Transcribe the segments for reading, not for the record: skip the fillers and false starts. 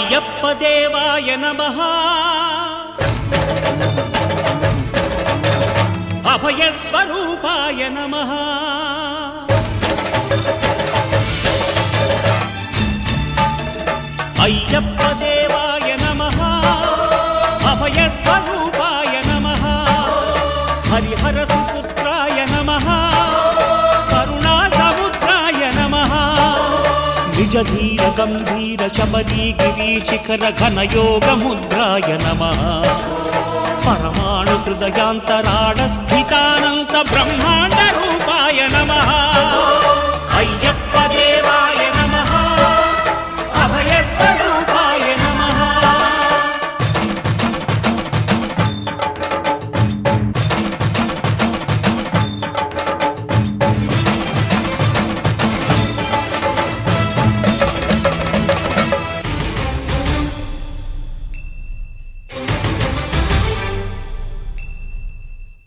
అయ్యప్ప దేవాయ నమః అభయ స్వరూపాయ నమః అయ్యప్ప దేవాయ నమః అభయ స్వరూపాయ నమః హరిహర సుపుత్రాయ నమః కరుణా సముద్రాయ నమః నిజ ధీర గంభీర శబరీ గిరి శిఖర ఘన యోగ ముద్రాయ నమః పరమాణు హృదయాంతరాళ స్థితానంత బ్రహ్మాండ రూపాయ నమః అయ్యప్ప దేవాయ నమః అభయ స్వరూపాయ నమః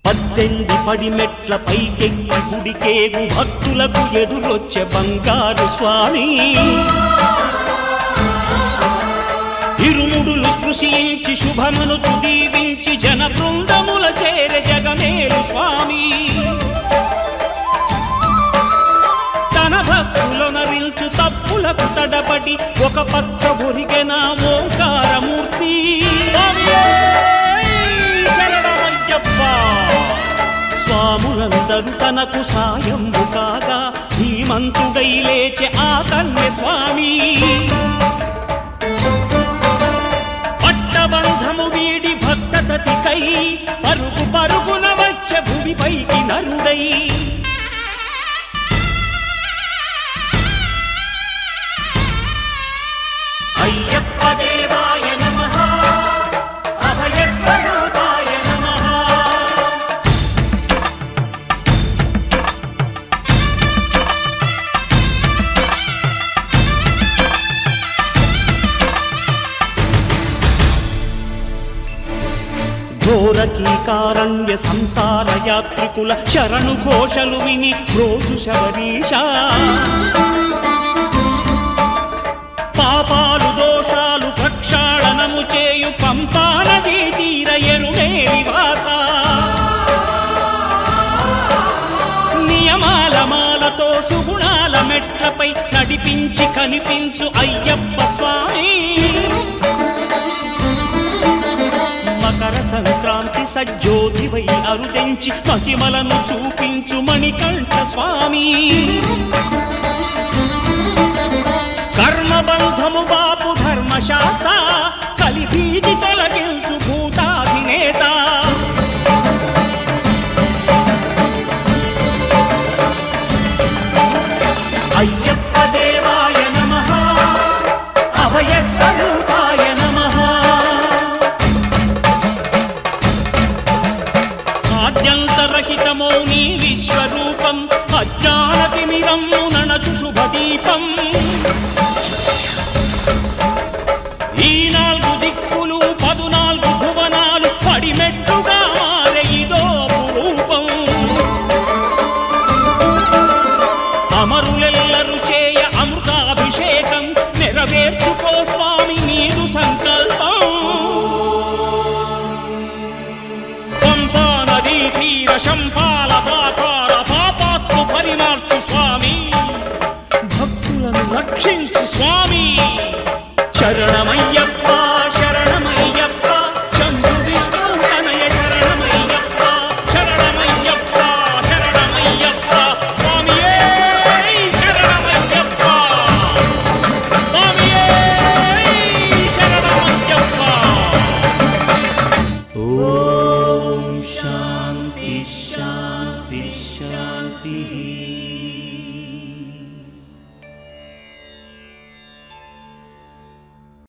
పద్దెంది పడిమెట్ల పైకెక్కి గుడికేగు భక్తులకు ఎదురొచ్చే బంగారు స్వామి ఇరుముడులు స్పృశించి శుభమనుచు దీవించి జన బృందముల చేరే జగమేలు స్వామి తన భక్తులనరిల్చు తప్పులకు తడబడి ఒక పక్క ఒరిగెన ఓంకారమూర్తి స్వాములందరూ తనకు సాయంబు కాగా ధీమంతుడై లేచే ఆ కన్య స్వామి పట్టబంధము వీడి భక్తతతికై పరుగు పరుగున వచ్చే భూమిపైకి నరుడై అయ్యప్ప దేవాయ నమః అభయ స్వరూపాయ నమః ఘోరకీకారణ్య సంసార యాత్రికుల శరణు ఘోషలు విని రోజు శబరీశ పాపాలు దోషాలు ప్రక్షాళనము చేయు పంపానదీ తీర ఎరుమేలి వాస నియమాల మాలతో సుగుణాల మెట్లపై నడిపించి కనిపించు అయ్యప్ప స్వామి మకర సంక్రాంతి సజ్జోతివై అరుదెంచి మహిమలను చూపించు మణికంఠ స్వామి కర్మబంధము బాపు ధర్మశాస్త్ర కలిభీతి తొలగించు భూతాధినేత అయ్యప్ప దేవాయ నమః అభయ స్వరూపాయ నమః ఆద్యంతరహితమో నీ విశ్వరూపం అజ్ఞానతిమిరమ్ము నణచు శుభదీపం ఈ 4 దిక్కులు 14 భువనాలు పడిమెట్టుగా మారే ఇదో రూపం అమరులెల్లరు చేయ అమృతాభిషేకం నెరవేర్చుకో స్వామి నీదు సంకల్పం పంపా నదీ తీర శంపాల పాతాల పాపాత్మ పరిమార్చు స్వామి భక్తులను రక్షించు స్వామి శరణమయ్య